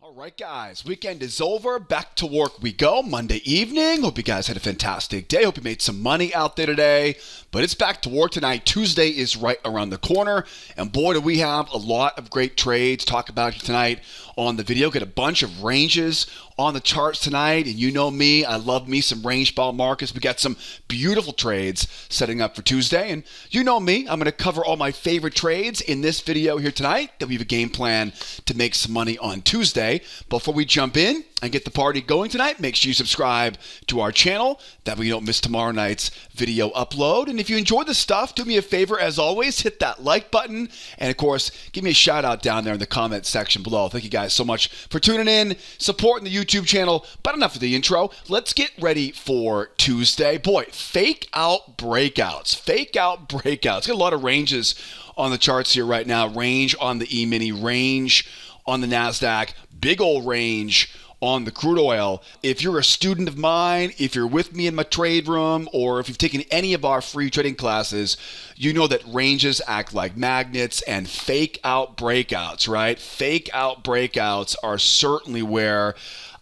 All right, guys, weekend is over. Back to work we go. Monday evening. Hope you guys had a fantastic day. Hope you made some money out there today. But it's back to work tonight. Tuesday is right around the corner. And boy, do we have a lot of great trades to talk about tonight on the video. Get a bunch of ranges on the charts tonight. And you know me, I love me some range ball markets. We got some beautiful trades setting up for Tuesday. And you know me, I'm going to cover all my favorite trades in this video here tonight. That we have a game plan to make some money on Tuesday. Before we jump in and get the party going tonight, make sure you subscribe to our channel. That way you don't miss tomorrow night's video upload. And if you enjoy the stuff, do me a favor, as always, hit that like button. And of course, give me a shout out down there in the comment section below. Thank you guys so much for tuning in, supporting the YouTube channel. But enough of the intro. Let's get ready for Tuesday. Boy, fake out breakouts. Fake out breakouts. Got a lot of ranges on the charts here right now. Range on the Emini, range on the Nasdaq, big old range on the crude oil. If you're a student of mine, if you're with me in my trade room, or if you've taken any of our free trading classes, you know that ranges act like magnets and fake out breakouts, right? Fake out breakouts are certainly where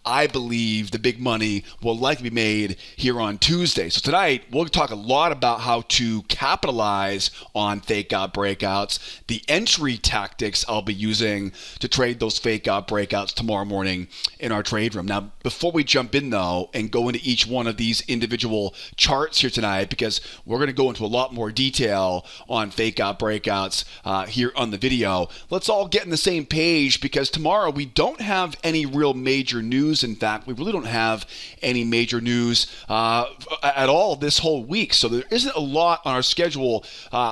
I believe the big money will likely be made here on Tuesday. So tonight, we'll talk a lot about how to capitalize on fake out breakouts, the entry tactics I'll be using to trade those fake out breakouts tomorrow morning in our trade room. Now, before we jump in though and go into each one of these individual charts here tonight, because we're going to go into a lot more detail on fake out breakouts here on the video, let's all get on the same page, because tomorrow we don't have any real major news. In fact, we really don't have any major news at all this whole week. So there isn't a lot on our schedule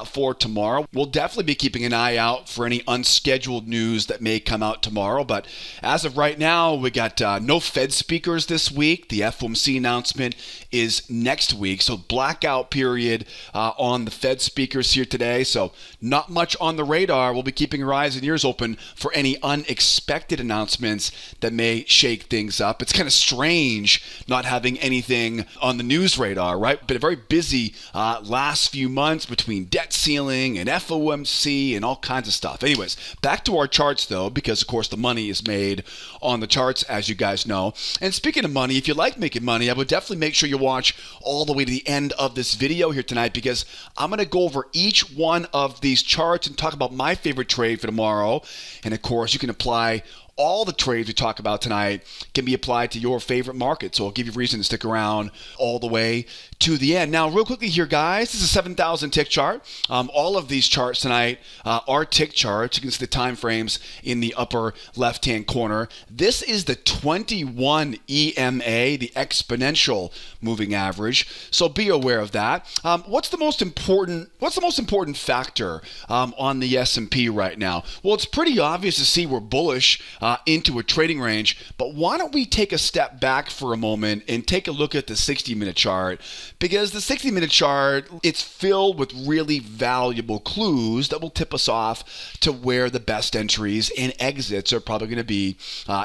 for tomorrow. We'll definitely be keeping an eye out for any unscheduled news that may come out tomorrow. But as of right now, we got no Fed speakers this week. The FOMC announcement is next week. So blackout period on the Fed speakers here today. So not much on the radar. We'll be keeping our eyes and ears open for any unexpected announcements that may shake things up. It's kind of strange not having anything on the news radar, right? Been a very busy last few months between debt ceiling and FOMC and all kinds of stuff. Anyways, back to our charts though, because of course the money is made on the charts, as you guys know. And speaking of money, if you like making money, I would definitely make sure you watch all the way to the end of this video here tonight, because I'm going to go over each one of these charts and talk about my favorite trade for tomorrow. And of course, you can apply all the trades we talk about tonight can be applied to your favorite market. So I'll give you a reason to stick around all the way to the end. Now, real quickly here, guys, this is a 7,000 tick chart. All of these charts tonight are tick charts. You can see the time frames in the upper left-hand corner. This is the 21 EMA, the exponential moving average. So be aware of that. What's the most important factor on the S&P right now? Well, it's pretty obvious to see we're bullish into a trading range, but why don't we take a step back for a moment and take a look at the 60-minute chart, because the 60-minute chart, it's filled with really valuable clues that will tip us off to where the best entries and exits are probably going to be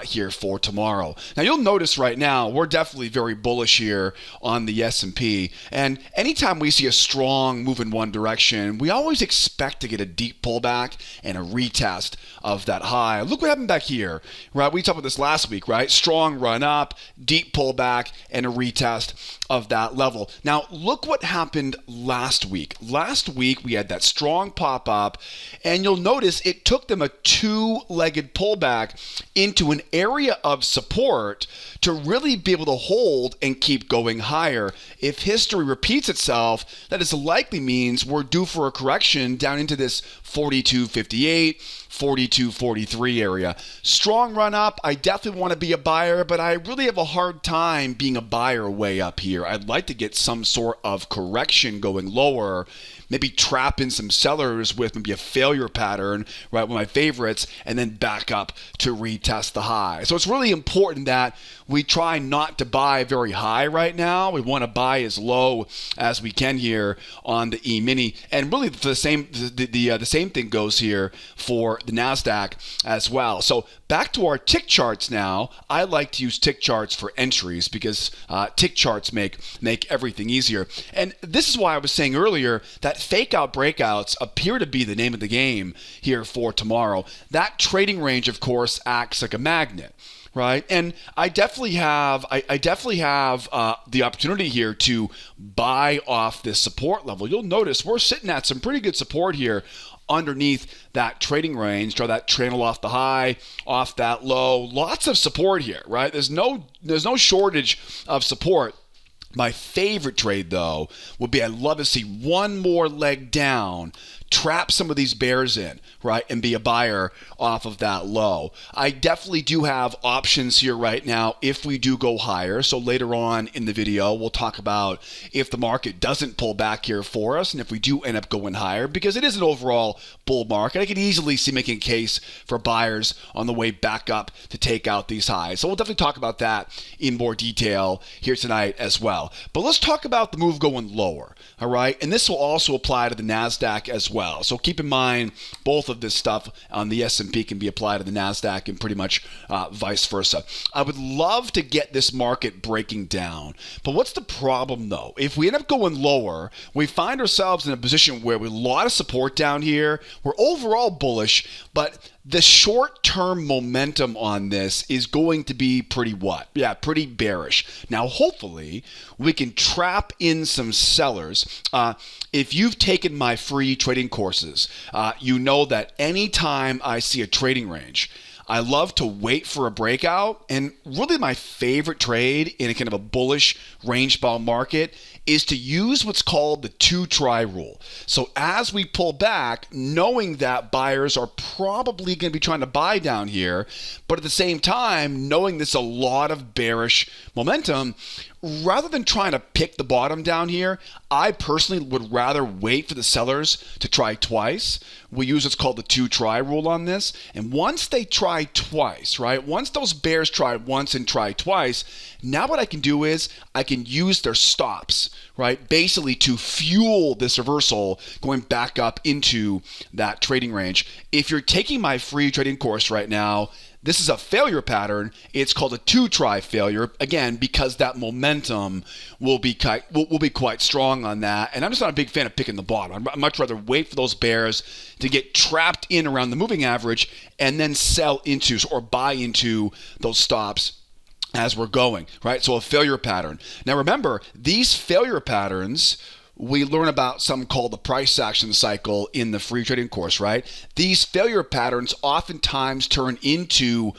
here for tomorrow. Now, you'll notice right now, we're definitely very bullish here on the S&P, and anytime we see a strong move in one direction, we always expect to get a deep pullback and a retest of that high. Look what happened back here, right? We talked about this last week, right? Strong run up, deep pullback, and a retest of that level. Now, look what happened last week. Last week, we had that strong pop up, and you'll notice it took them a two-legged pullback into an area of support to really be able to hold and keep going higher. If history repeats itself, that is likely means we're due for a correction down into this 42.58, 42.43 area. Strong run up. I definitely want to be a buyer, but I really have a hard time being a buyer way up here. I'd like to get some sort of correction going lower, maybe trap in some sellers with maybe a failure pattern, right, with my favorites, and then back up to retest the high. So it's really important that we try not to buy very high right now. We want to buy as low as we can here on the E-mini, and really the same thing goes here for the Nasdaq as well. So back to our tick charts now. I like to use tick charts for entries because tick charts make everything easier. And this is why I was saying earlier that fake out breakouts appear to be the name of the game here for tomorrow. That trading range, of course, acts like a magnet. right? And I definitely have the opportunity here to buy off this support level. You'll notice we're sitting at some pretty good support here underneath that trading range. Draw that channel off the high, off that low. Lots of support here, right? There's no shortage of support. My favorite trade, though, would be I'd love to see one more leg down, trap some of these bears in, right, and be a buyer off of that low. I definitely do have options here right now if we do go higher. So later on in the video, we'll talk about if the market doesn't pull back here for us and if we do end up going higher, because it is an overall bull market. I could easily see making a case for buyers on the way back up to take out these highs. So we'll definitely talk about that in more detail here tonight as well. But let's talk about the move going lower, all right? And this will also apply to the NASDAQ as well. So keep in mind, both of this stuff on the S&P can be applied to the NASDAQ and pretty much vice versa. I would love to get this market breaking down. But what's the problem, though? If we end up going lower, we find ourselves in a position where we have a lot of support down here. We're overall bullish, but the short-term momentum on this is going to be pretty what? Yeah, pretty bearish. Now, hopefully, we can trap in some sellers. If you've taken my free trading courses, you know that anytime I see a trading range, I love to wait for a breakout. And really my favorite trade in a kind of a bullish range bound market is to use what's called the 2-try rule. So as we pull back, knowing that buyers are probably going to be trying to buy down here, but at the same time, knowing there's a lot of bearish momentum, rather than trying to pick the bottom down here, I personally would rather wait for the sellers to try twice. We use what's called the 2-try rule on this. And once they try twice, right? Once those bears try once and try twice, now what I can do is I can use their stops, right? Basically to fuel this reversal going back up into that trading range. If you're taking my free trading course right now, this is a failure pattern. It's called a 2-try failure, again, because that momentum will be quite strong on that. And I'm just not a big fan of picking the bottom. I'd much rather wait for those bears to get trapped in around the moving average and then sell into or buy into those stops as we're going, right? So a failure pattern. Now remember, these failure patterns, we learn about something called the price action cycle in the free trading course, right? These failure patterns oftentimes turn into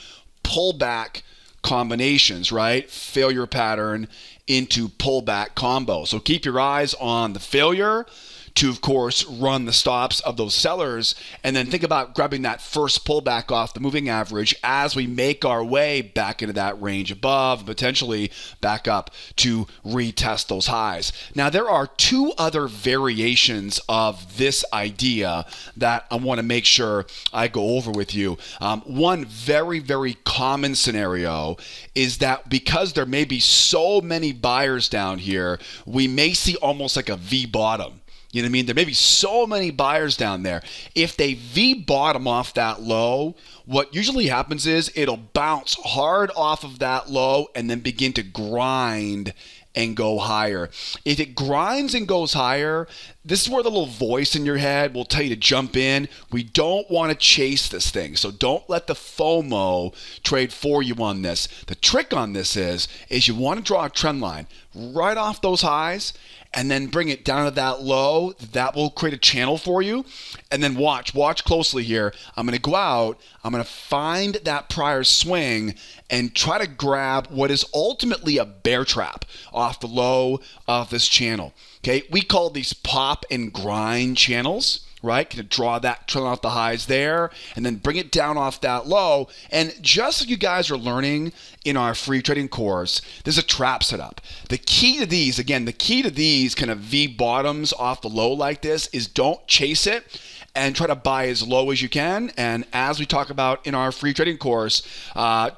pullback combinations, right? Failure pattern into pullback combo. So keep your eyes on the failure to, of course, run the stops of those sellers, and then think about grabbing that first pullback off the moving average as we make our way back into that range above, potentially back up to retest those highs. Now, there are two other variations of this idea that I want to make sure I go over with you. One very, very common scenario is that because there may be so many buyers down here, we may see almost like a V bottom. You know what I mean? There may be so many buyers down there. If they V bottom off that low, what usually happens is it'll bounce hard off of that low and then begin to grind and go higher. If it grinds and goes higher, this is where the little voice in your head will tell you to jump in. We don't want to chase this thing. So don't let the FOMO trade for you on this. The trick on this is you want to draw a trend line right off those highs and then bring it down to that low. That will create a channel for you. And then watch closely here. I'm going to go out. I'm going to find that prior swing and try to grab what is ultimately a bear trap off the low of this channel. Okay, we call these pop and grind channels, right? Going to draw that trend off the highs there and then bring it down off that low. And just like you guys are learning in our free trading course, there's a trap setup. The key to these, again, the key to these kind of V bottoms off the low like this is don't chase it and try to buy as low as you can. And as we talk about in our free trading course,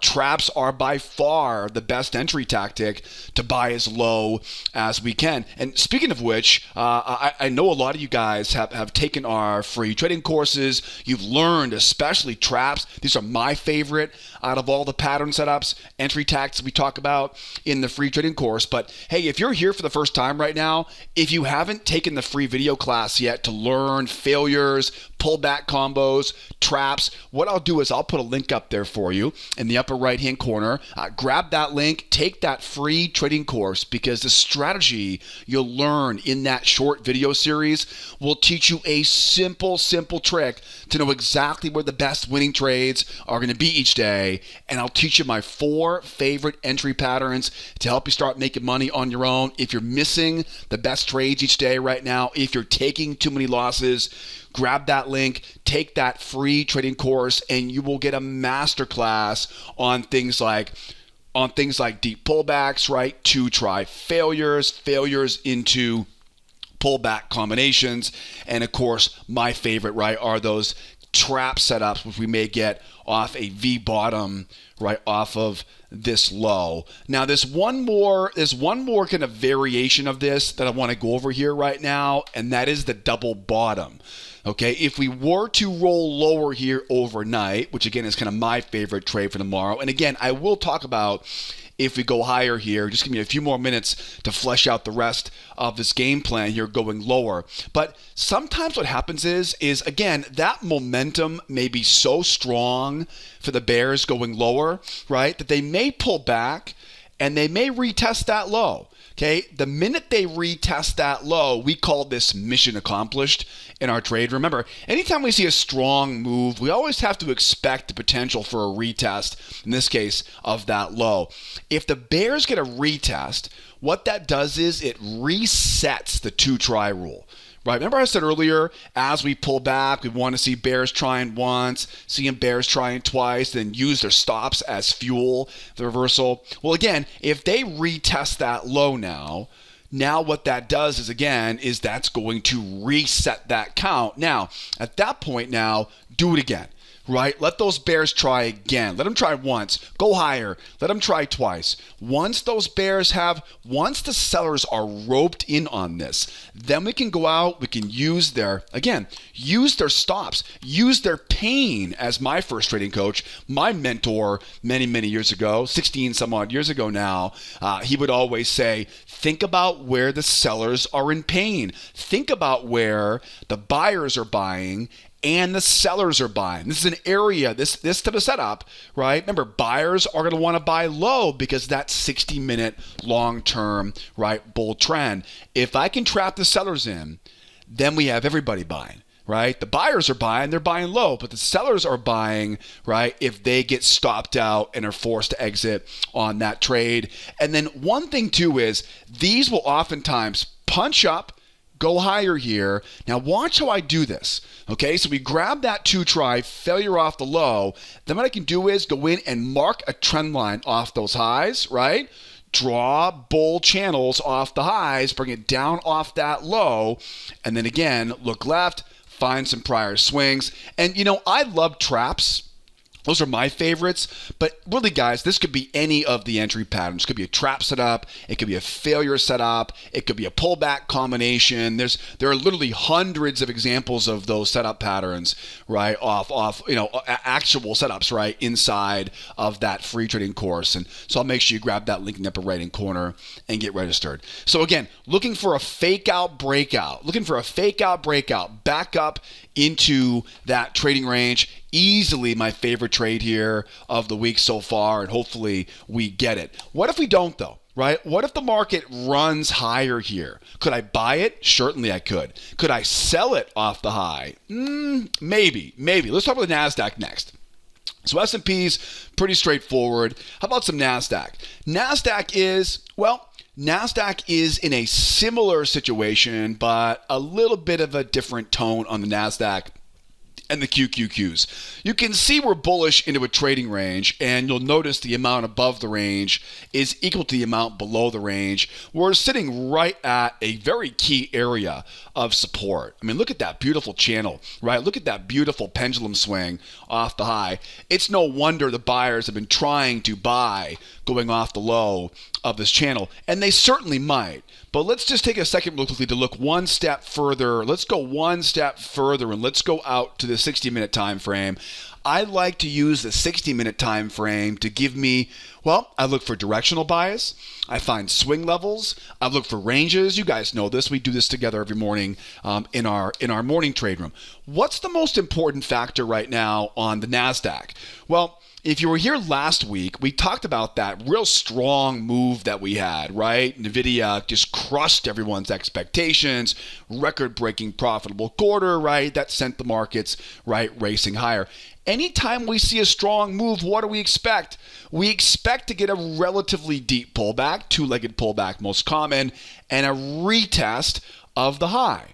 traps are by far the best entry tactic to buy as low as we can. And speaking of which, I know a lot of you guys have taken our free trading courses. You've learned especially traps. These are my favorite out of all the pattern setups, entry tactics we talk about in the free trading course. But hey, if you're here for the first time right now, if you haven't taken the free video class yet to learn failures, pullback combos, traps. What I'll do is I'll put a link up there for you in the upper right-hand corner. Grab that link, take that free trading course, because the strategy you'll learn in that short video series will teach you a simple trick to know exactly where the best winning trades are going to be each day. And I'll teach you my 4 favorite entry patterns to help you start making money on your own. If you're missing the best trades each day right now, if you're taking too many losses, grab that link, take that free trading course, and you will get a masterclass on things like deep pullbacks, right? To try failures into pullback combinations, and of course, my favorite, right, are those trap setups which we may get off a V bottom, right, off of this low. Now there's one more kind of variation of this that I want to go over here right now, and that is the double bottom. Okay, if we were to roll lower here overnight, which again is kind of my favorite trade for tomorrow, and again, I will talk about if we go higher here. Just give me a few more minutes to flesh out the rest of this game plan here going lower. But sometimes what happens is again, that momentum may be so strong for the bears going lower, right, that they may pull back and they may retest that low. Okay, the minute they retest that low, we call this mission accomplished in our trade. Remember, anytime we see a strong move, we always have to expect the potential for a retest, in this case, of that low. If the bears get a retest, what that does is it resets the 2-try rule. Right. Remember I said earlier, as we pull back, we want to see bears trying once, seeing bears trying twice, then use their stops as fuel, the reversal. Well, again, if they retest that low now what that does is that's going to reset that count. Now, at that point now, do it again. Right? Let those bears try again. Let them try once. Go higher. Let them try twice. Once the sellers are roped in on this, then we can go out, we can use their stops, use their pain. As my first trading coach, my mentor many years ago, 16 some odd years ago now, he would always say, think about where the sellers are in pain. Think about where the buyers are buying and the sellers are buying. This is an area, this type of setup, right? Remember, buyers are going to want to buy low because that's 60-minute long-term, right, bull trend. If I can trap the sellers in, then we have everybody buying, right? The buyers are buying, they're buying low, but the sellers are buying, right, if they get stopped out and are forced to exit on that trade. And then one thing too is these will oftentimes punch up, go higher here. Now watch how I do this. Okay, so we grab that 2-try, failure off the low. Then what I can do is go in and mark a trend line off those highs, right? Draw bull channels off the highs, bring it down off that low, and then again, look left, find some prior swings. And I love traps. Those are my favorites, but really, guys, this could be any of the entry patterns. It could be a trap setup, it could be a failure setup, it could be a pullback combination. There are literally hundreds of examples of those setup patterns, right? Actual setups, right, inside of that free trading course. And so I'll make sure you grab that link in the upper right-hand corner and get registered. So again, looking for a fake out breakout, back up into that trading range. Easily my favorite trade here of the week so far, and hopefully we get it. What if we don't though, right? What if the market runs higher here? Could I buy it? Certainly I could. Could I sell it off the high? Maybe. Let's talk about the NASDAQ next. So S&P's pretty straightforward. How about some NASDAQ? NASDAQ is in a similar situation, but a little bit of a different tone on the NASDAQ and the QQQs. You can see we're bullish into a trading range, and you'll notice the amount above the range is equal to the amount below the range. We're sitting right at a very key area of support. I mean, look at that beautiful channel, right? Look at that beautiful pendulum swing off the high. It's no wonder the buyers have been trying to buy going off the low of this channel, and they certainly might. But let's just take a second real quickly to look one step further. Let's go one step further, and let's go out to the 60-minute time frame. I like to use the 60-minute time frame to give me Well, I look for directional bias. I find swing levels. I look for ranges. You guys know this. We do this together every morning in our morning trade room. What's the most important factor right now on the NASDAQ? Well, if you were here last week, we talked about that real strong move that we had, right? NVIDIA just crushed everyone's expectations, record-breaking profitable quarter, right? That sent the markets, right, racing higher. Anytime we see a strong move, what do we expect? We expect to get a relatively deep pullback, two-legged pullback most common, and a retest of the high.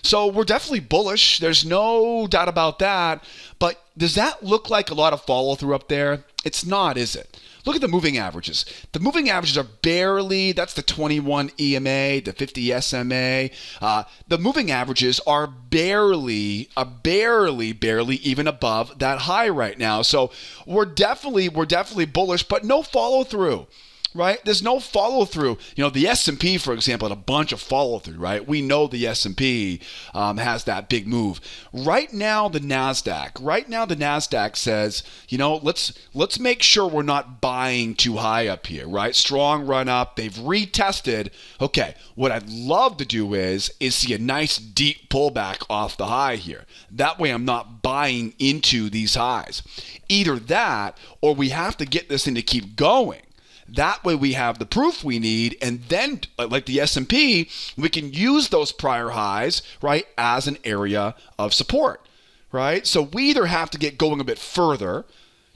So we're definitely bullish. There's no doubt about that. But does that look like a lot of follow-through up there? It's not, is it? Look at the moving averages. The moving averages are barely, that's the 21 EMA, the 50 SMA. The moving averages are barely even above that high right now. So we're definitely bullish, but no follow-through. Right? There's no follow-through. You know, the S&P, for example, had a bunch of follow-through, right? We know the S&P has that big move. Right now, the NASDAQ says, you know, let's make sure we're not buying too high up here, right? Strong run up. They've retested. Okay, what I'd love to do is see a nice deep pullback off the high here. That way I'm not buying into these highs. Either that or we have to get this thing to keep going. That way we have the proof we need, and then, like the S&P, we can use those prior highs, right, as an area of support, right? So we either have to get going a bit further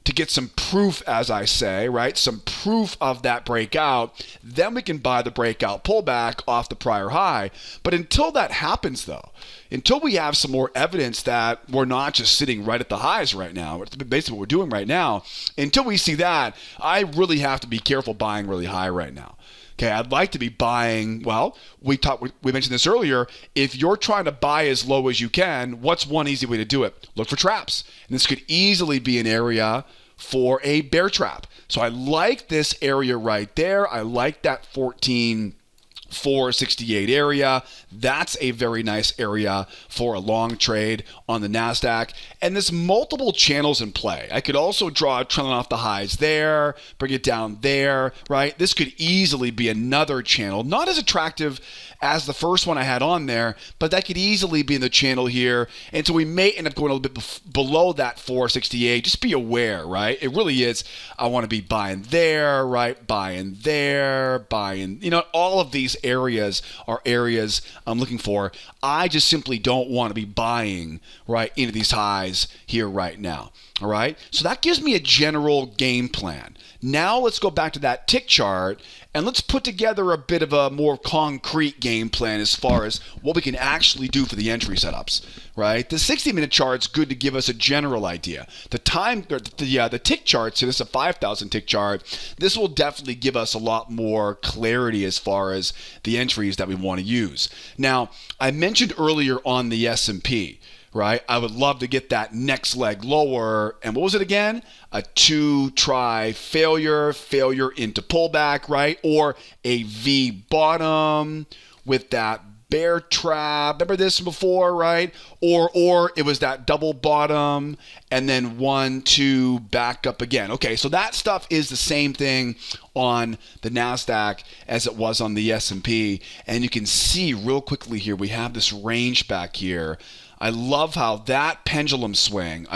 to get some proof, as I say, right, some proof of that breakout, then we can buy the breakout pullback off the prior high. But until that happens, though, until we have some more evidence that we're not just sitting right at the highs right now, it's basically what we're doing right now, until we see that, I really have to be careful buying really high right now. Okay, I'd like to be buying, well, we mentioned this earlier, if you're trying to buy as low as you can, what's one easy way to do it? Look for traps. And this could easily be an area for a bear trap. So I like this area right there. I like that 14,468 area. That's a very nice area for a long trade on the NASDAQ. And there's multiple channels in play. I could also draw a trend line off the highs there, bring it down there, right? This could easily be another channel. Not as attractive as the first one I had on there, but that could easily be in the channel here. And so we may end up going a little bit below that 468. Just be aware, right? It really is, I want to be buying there, right? Buying there, buying, you know, all of these areas are areas I'm looking for. I just simply don't want to be buying, right, into these highs here right now. All right, so that gives me a general game plan. Now let's go back to that tick chart and let's put together a bit of a more concrete game plan as far as what we can actually do for the entry setups, right? The 60-minute chart's good to give us a general idea. The tick chart, so this is a 5,000 tick chart, this will definitely give us a lot more clarity as far as the entries that we want to use. Now, I mentioned earlier on the S&P, right? I would love to get that next leg lower. And what was it again? A two-try failure into pullback, right? Or a V bottom with that bear trap. Remember this before, right? Or it was that double bottom and then 1, 2, back up again. Okay, so that stuff is the same thing on the NASDAQ as it was on the S&P. And you can see real quickly here, we have this range back here. I love how that pendulum swing.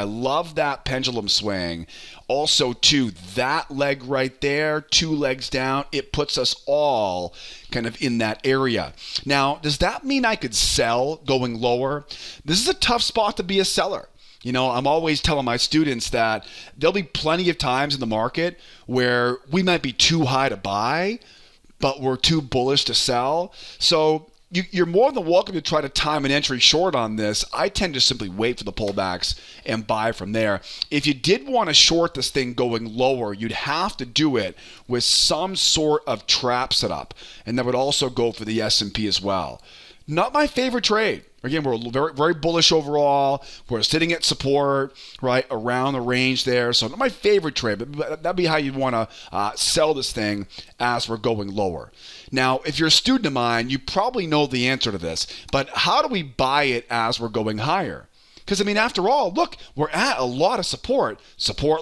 Also, too, that leg right there, 2 legs down, it puts us all kind of in that area. Now, does that mean I could sell going lower? This is a tough spot to be a seller. You know, I'm always telling my students that there'll be plenty of times in the market where we might be too high to buy, but we're too bullish to sell. So you're more than welcome to try to time an entry short on this. I tend to simply wait for the pullbacks and buy from there. If you did want to short this thing going lower, you'd have to do it with some sort of trap setup. And that would also go for the S&P as well. Not my favorite trade. Again, we're very, very bullish overall. We're sitting at support, right, around the range there. So not my favorite trade, but that'd be how you'd want to sell this thing as we're going lower. Now, if you're a student of mine, you probably know the answer to this. But how do we buy it as we're going higher? Because, I mean, after all, look, we're at a lot of support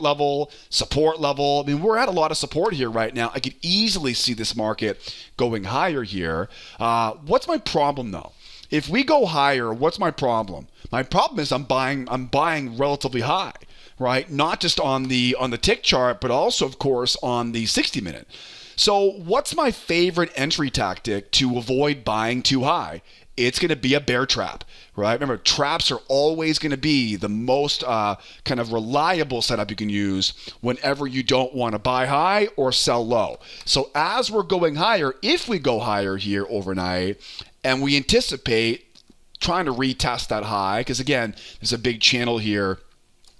level. I mean, we're at a lot of support here right now. I could easily see this market going higher here. What's my problem, though? If we go higher, what's my problem? My problem is I'm buying relatively high, right? Not just on the tick chart, but also, of course, on the 60-minute. So what's my favorite entry tactic to avoid buying too high? It's going to be a bear trap, right? Remember, traps are always going to be the most kind of reliable setup you can use whenever you don't want to buy high or sell low. So as we're going higher, if we go higher here overnight and we anticipate trying to retest that high, because again, there's a big channel here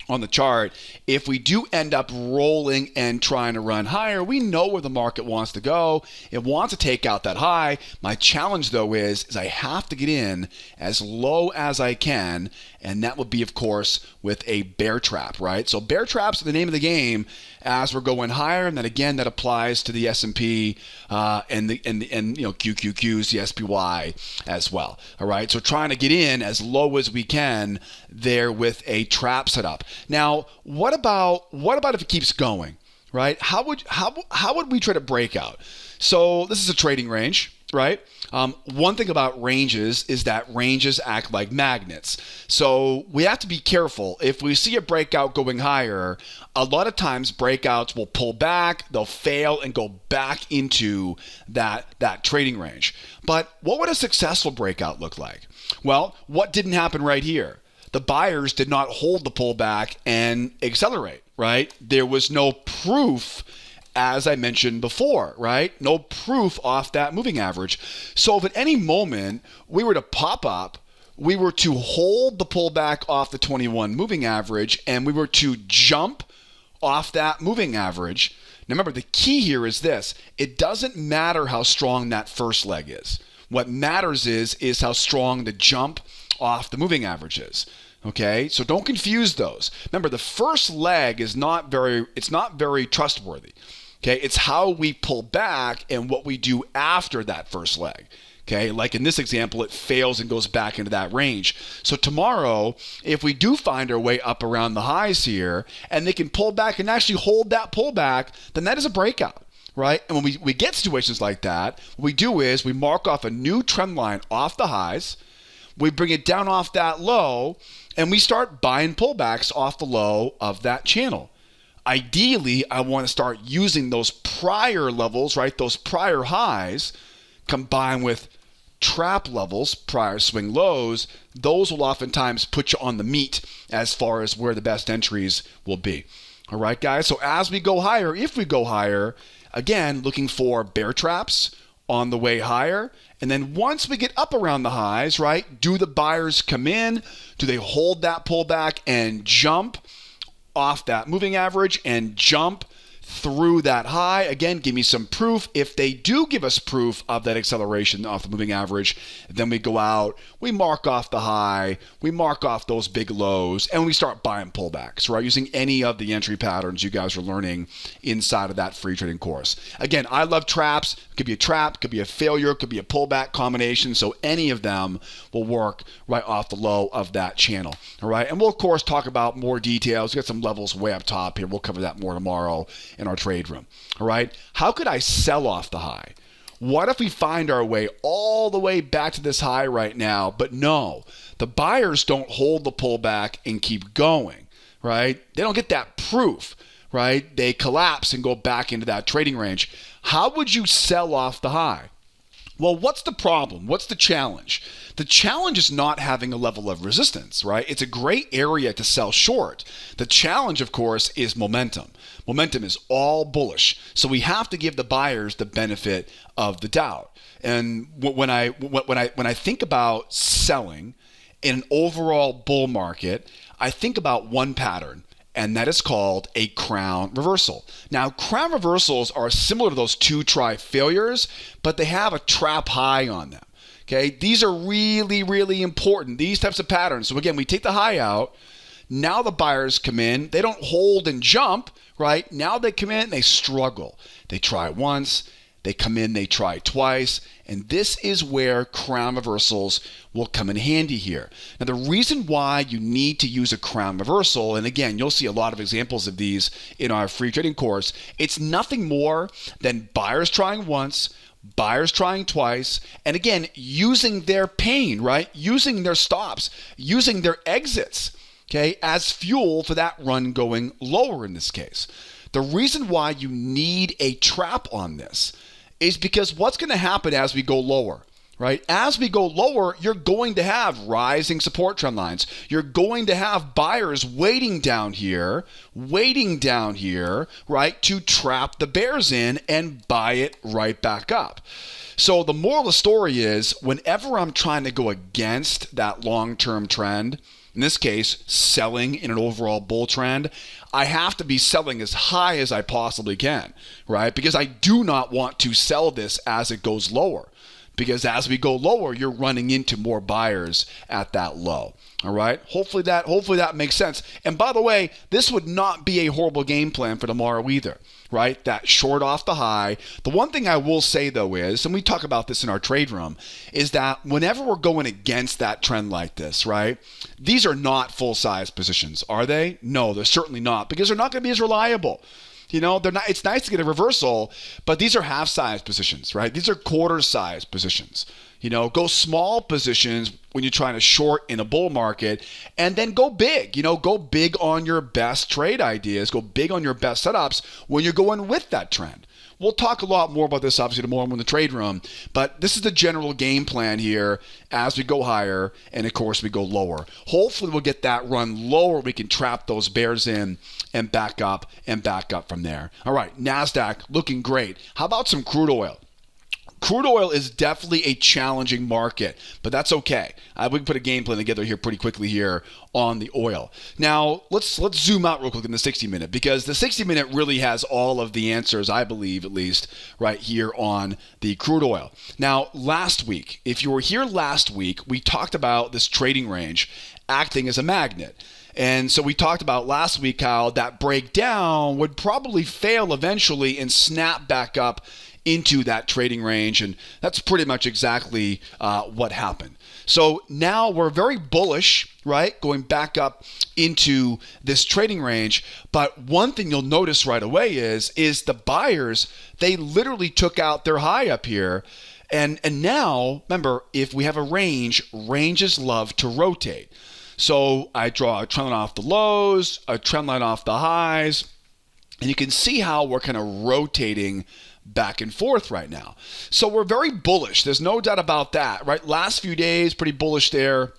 on the chart. If we do end up rolling and trying to run higher, we know where the market wants to go. It wants to take out that high. My challenge, though, is I have to get in as low as I can, and that would be, of course, with a bear trap, right? So bear traps are the name of the game as we're going higher, and then again, that applies to the S&P and QQQs, the SPY as well. All right, so trying to get in as low as we can there with a trap setup. Now, what about if it keeps going, right? How would we try to break out? So this is a trading range, right? One thing about ranges is that ranges act like magnets. So we have to be careful. If we see a breakout going higher, a lot of times breakouts will pull back, they'll fail and go back into that trading range. But what would a successful breakout look like? Well, what didn't happen right here? The buyers did not hold the pullback and accelerate, right? There was no proof, as I mentioned before, right? No proof off that moving average. So if at any moment we were to pop up, we were to hold the pullback off the 21 moving average, and we were to jump off that moving average. Now remember, the key here is this. It doesn't matter how strong that first leg is. What matters is how strong the jump off the moving average is. Okay, so don't confuse those. Remember, the first leg is not very trustworthy. Okay, it's how we pull back and what we do after that first leg. Okay, like in this example, it fails and goes back into that range. So tomorrow, if we do find our way up around the highs here, and they can pull back and actually hold that pullback, then that is a breakout, right? And when we get situations like that, what we do is we mark off a new trend line off the highs, we bring it down off that low, and we start buying pullbacks off the low of that channel. Ideally, I want to start using those prior levels, right? Those prior highs combined with trap levels, prior swing lows. Those will oftentimes put you on the meat as far as where the best entries will be. All right, guys. So as we go higher, if we go higher, again, looking for bear traps on the way higher. And then once we get up around the highs, right, do the buyers come in? Do they hold that pullback and jump off that moving average and jump through that high? Again, give me some proof. If they do give us proof of that acceleration off the moving average, then we go out, we mark off the high, we mark off those big lows, and we start buying pullbacks, right? Using any of the entry patterns you guys are learning inside of that free trading course. Again, I love traps. It could be a trap, could be a failure, could be a pullback combination. So any of them will work right off the low of that channel. All right. And we'll, of course, talk about more details. We got some levels way up top here. We'll cover that more tomorrow in our trade room. All right. How could I sell off the high? What if we find our way all the way back to this high right now, but no, the buyers don't hold the pullback and keep going, right? They don't get that proof, right? They collapse and go back into that trading range. How would you sell off the high? Well, what's the problem? What's the challenge? The challenge is not having a level of resistance, right? It's a great area to sell short. The challenge, of course, is momentum. Momentum is all bullish. So we have to give the buyers the benefit of the doubt. And when I think about selling in an overall bull market, I think about one pattern, and that is called a crown reversal. Now, crown reversals are similar to those two try failures, but they have a trap high on them. Okay, these are really, really important, these types of patterns. So again, we take the high out. Now the buyers come in. They don't hold and jump, right? Now they come in, they struggle. They try once, they come in, they try twice, and this is where crown reversals will come in handy here. Now, the reason why you need to use a crown reversal, and again, you'll see a lot of examples of these in our free trading course, it's nothing more than buyers trying once, buyers trying twice, and again, using their pain, right? Using their stops, using their exits, okay, as fuel for that run going lower in this case. The reason why you need a trap on this is because what's going to happen as we go lower, right? As we go lower, you're going to have rising support trend lines. You're going to have buyers waiting down here, right, to trap the bears in and buy it right back up. So the moral of the story is whenever I'm trying to go against that long-term trend, in this case, selling in an overall bull trend, I have to be selling as high as I possibly can, right? Because I do not want to sell this as it goes lower. Because as we go lower, you're running into more buyers at that low. All right. Hopefully that makes sense. And by the way, this would not be a horrible game plan for tomorrow either, right? That short off the high. The one thing I will say though is, and we talk about this in our trade room, is that whenever we're going against that trend like this, right? These are not full size positions, are they? No, they're certainly not, because they're not going to be as reliable. You know, they're not. It's nice to get a reversal, but these are half-size positions, right? These are quarter-size positions. You know, go small positions when you're trying to short in a bull market, and then go big. You know, go big on your best trade ideas. Go big on your best setups when you're going with that trend. We'll talk a lot more about this, obviously, tomorrow in the trade room, but this is the general game plan here as we go higher and, of course, we go lower. Hopefully, we'll get that run lower. We can trap those bears in and back up from there. All right, NASDAQ looking great. How about some crude oil? Crude oil is definitely a challenging market, but that's okay. We can put a game plan together here pretty quickly here on the oil. Now, let's zoom out real quick in the 60-minute, because the 60-minute really has all of the answers, I believe, at least, right here on the crude oil. Now, last week, if you were here last week, we talked about this trading range acting as a magnet. And so we talked about last week how that breakdown would probably fail eventually and snap back up into that trading range, and that's pretty much exactly what happened. So now we're very bullish, right, going back up into this trading range. But one thing you'll notice right away is the buyers, they literally took out their high up here. And now, remember, if we have a range, ranges love to rotate. So I draw a trend line off the lows, a trend line off the highs, and you can see how we're kind of rotating back and forth right now. So we're very bullish. There's no doubt about that, right? Last few days, pretty bullish there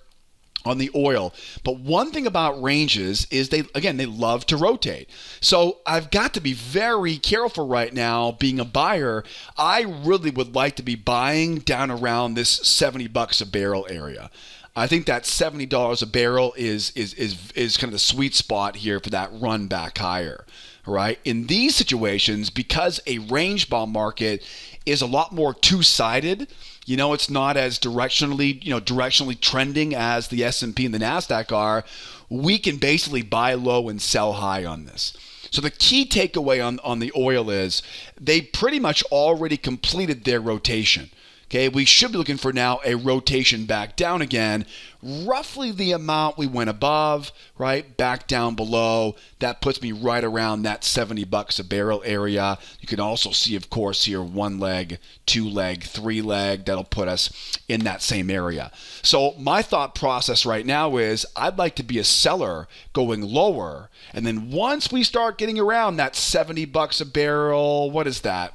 on the oil. But one thing about ranges is they love to rotate. So I've got to be very careful right now being a buyer. I really would like to be buying down around this $70 a barrel area. I think that $70 a barrel is kind of the sweet spot here for that run back higher. Right? In these situations, because a range bound market is a lot more two-sided, you know, it's not as directionally trending as the S&P and the NASDAQ are, we can basically buy low and sell high on this. So the key takeaway on the oil is they pretty much already completed their rotation. Okay, we should be looking for now a rotation back down again, roughly the amount we went above, right, back down below. That puts me right around that $70 a barrel area. You can also see, of course, here one leg, two leg, three leg. That'll put us in that same area. So my thought process right now is I'd like to be a seller going lower. And then once we start getting around that $70 a barrel, what is that?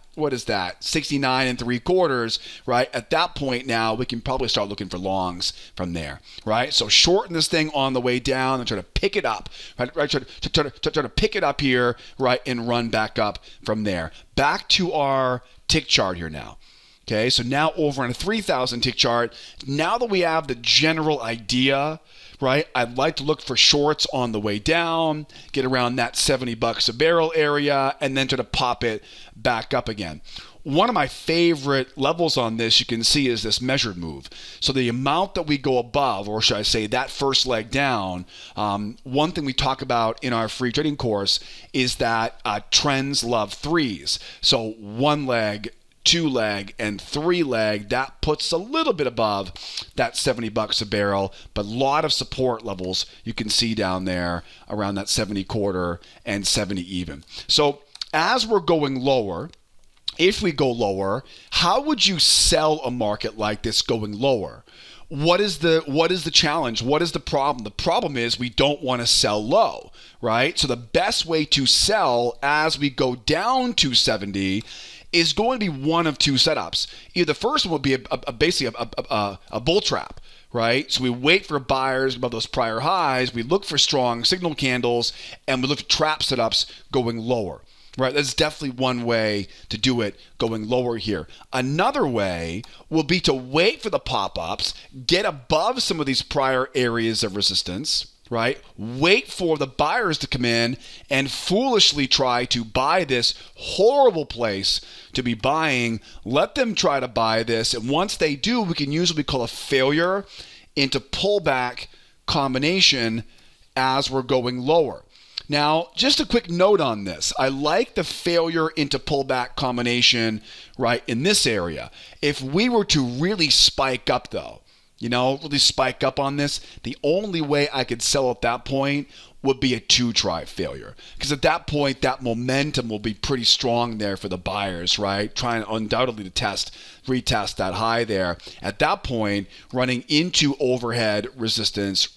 69 3/4, right? At that point now, we can probably start looking for longs from there, right? So shorten this thing on the way down and try to pick it up, right? Try to pick it up here, right? And run back up from there. Back to our tick chart here now. Okay, so now over on a 3,000 tick chart, now that we have the general idea, right, I'd like to look for shorts on the way down, get around that $70 a barrel area, and then try to pop it back up again. One of my favorite levels on this, you can see, is this measured move. So the amount that we go above, or should I say that first leg down, one thing we talk about in our free trading course is that trends love threes. So one leg, 2 leg, and 3 leg. That puts a little bit above that $70 a barrel, but a lot of support levels you can see down there around that 70 quarter and 70 even. So as we're going lower, if we go lower, how would you sell a market like this going lower? What is the challenge? What is the problem? The problem is we don't want to sell low, right? So the best way to sell as we go down to 70 is going to be one of two setups. Either the first one would be basically a bull trap, right? So we wait for buyers above those prior highs, we look for strong signal candles, and we look at trap setups going lower. Right, that's definitely one way to do it going lower here. Another way will be to wait for the pop-ups, get above some of these prior areas of resistance, right? Wait for the buyers to come in and foolishly try to buy this horrible place to be buying. Let them try to buy this, and once they do, we can use what we call a failure into pullback combination as we're going lower. Now, just a quick note on this. I like the failure into pullback combination right in this area. If we were to really spike up though, really spike up on this, the only way I could sell at that point would be a 2-try failure. Because at that point, that momentum will be pretty strong there for the buyers, right? Trying undoubtedly to retest that high there. At that point, running into overhead resistance,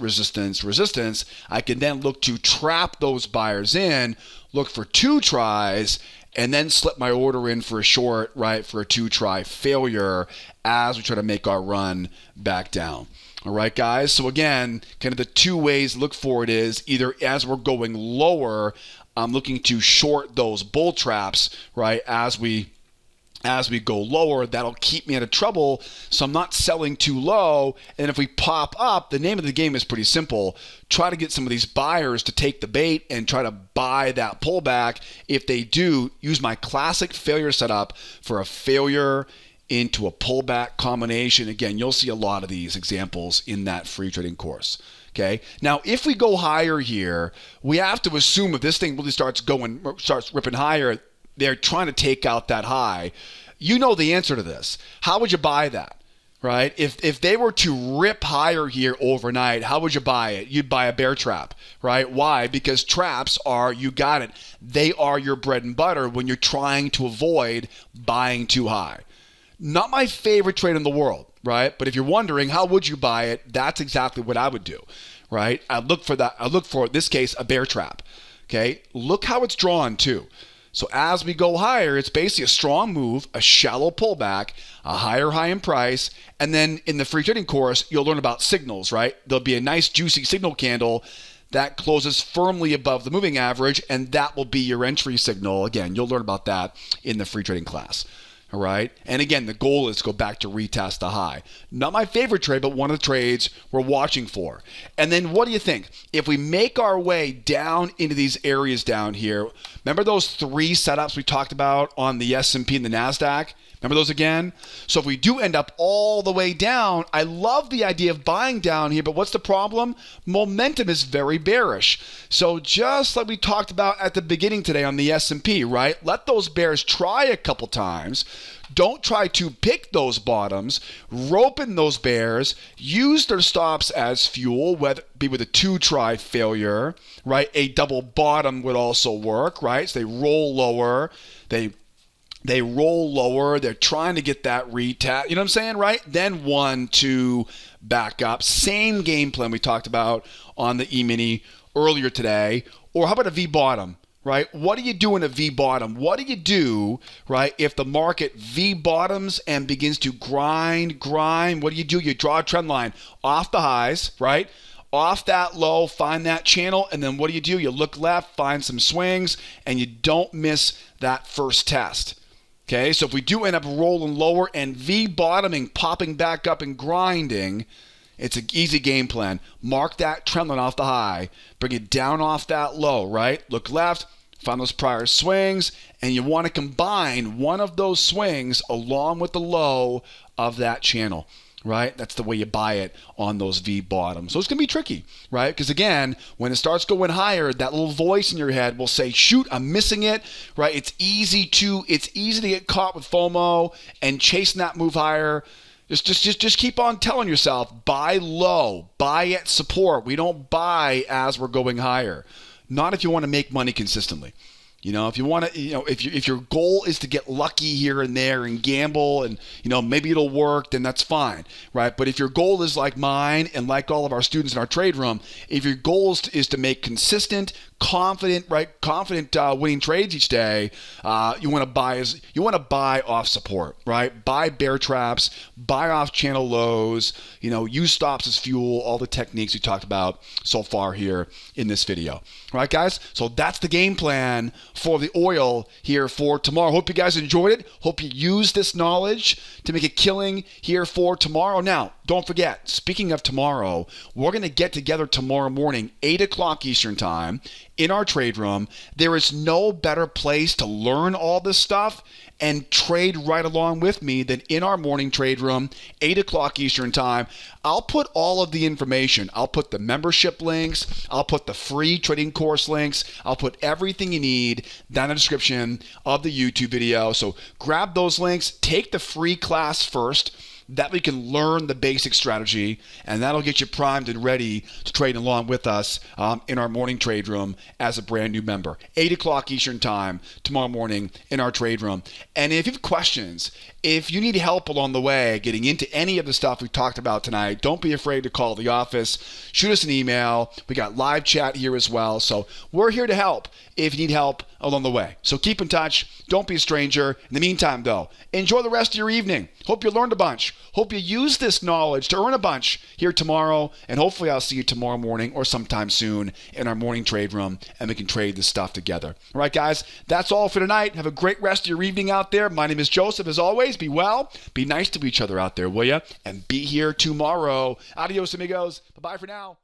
I can then look to trap those buyers in, look for 2 tries, and then slip my order in for a short, right, for a 2-try failure as we try to make our run back down. All right, guys. So again, kind of the 2 ways to look for it is either as we're going lower, I'm looking to short those bull traps, right, as we go lower. That'll keep me out of trouble, so I'm not selling too low. And if we pop up, the name of the game is pretty simple. Try to get some of these buyers to take the bait and try to buy that pullback. If they do, use my classic failure setup for a failure into a pullback combination. Again, you'll see a lot of these examples in that free trading course. Okay. Now, if we go higher here, we have to assume if this thing really starts ripping higher, they're trying to take out that high. You know the answer to this. How would you buy that? Right? If they were to rip higher here overnight, how would you buy it? You'd buy a bear trap, right? Why? Because traps are, you got it, they are your bread and butter when you're trying to avoid buying too high. Not my favorite trade in the world, right? But if you're wondering how would you buy it, that's exactly what I would do, right? I look for, in this case, a bear trap, okay? Look how it's drawn too. So as we go higher, it's basically a strong move, a shallow pullback, a higher high in price, and then in the free trading course, you'll learn about signals, right? There'll be a nice juicy signal candle that closes firmly above the moving average, and that will be your entry signal. Again, you'll learn about that in the free trading class. All right. And again, the goal is to go back to retest the high. Not my favorite trade, but one of the trades we're watching for. And then what do you think? If we make our way down into these areas down here, remember those 3 setups we talked about on the S&P and the Nasdaq? Remember those again? So if we do end up all the way down, I love the idea of buying down here, but what's the problem? Momentum is very bearish. So just like we talked about at the beginning today on the S&P, right? Let those bears try a couple times. Don't try to pick those bottoms. Rope in those bears. Use their stops as fuel, whether it be with a 2-try failure, right? A double bottom would also work, right? So they roll lower. They roll lower. They're trying to get that retest. You know what I'm saying, right? Then 1, 2, back up. Same game plan we talked about on the E-mini earlier today. Or how about a V bottom, right? What do you do in a V bottom? What do you do, right, if the market V bottoms and begins to grind? What do? You draw a trend line off the highs, right? Off that low, find that channel, and then what do? You look left, find some swings, and you don't miss that first test. Okay, so if we do end up rolling lower and V-bottoming, popping back up and grinding, it's an easy game plan. Mark that trend line off the high, bring it down off that low, right? Look left, find those prior swings, and you want to combine one of those swings along with the low of that channel. right? That's the way you buy it on those V bottoms. So it's going to be tricky, right? Because again, when it starts going higher, that little voice in your head will say, shoot, I'm missing it, right? It's easy to get caught with FOMO and chasing that move higher. Just keep on telling yourself, buy low, buy at support. We don't buy as we're going higher. Not if you want to make money consistently. If you want to, if your goal is to get lucky here and there and gamble and, maybe it'll work, then that's fine, right? But if your goal is like mine and like all of our students in our trade room, if your goal is to make consistent, confident winning trades each day, you want to buy off support, right? Buy bear traps, buy off channel lows, use stops as fuel, all the techniques we talked about so far here in this video. All right, guys? So that's the game plan for the oil here for tomorrow. Hope you guys enjoyed it. Hope you used this knowledge to make a killing here for tomorrow. Now, don't forget, speaking of tomorrow, we're going to get together tomorrow morning, 8 o'clock Eastern time, in our trade room. There is no better place to learn all this stuff and trade right along with me than in our morning trade room, 8 o'clock Eastern time. I'll put all of the information. I'll put the membership links. I'll put the free trading course links. I'll put everything you need down in the description of the YouTube video. So grab those links. Take the free class first. That we can learn the basic strategy, and that'll get you primed and ready to trade along with us in our morning trade room as a brand new member. 8 o'clock Eastern time tomorrow morning in our trade room. And if you have questions, if you need help along the way getting into any of the stuff we talked about tonight, don't be afraid to call the office. Shoot us an email. We got live chat here as well. So we're here to help if you need help along the way. So keep in touch. Don't be a stranger. In the meantime, though, enjoy the rest of your evening. Hope you learned a bunch. Hope you use this knowledge to earn a bunch here tomorrow. And hopefully I'll see you tomorrow morning or sometime soon in our morning trade room, and we can trade this stuff together. All right, guys, that's all for tonight. Have a great rest of your evening out there. My name is Joseph. As always, be well. Be nice to each other out there, will you? And be here tomorrow. Adios, amigos. Bye-bye for now.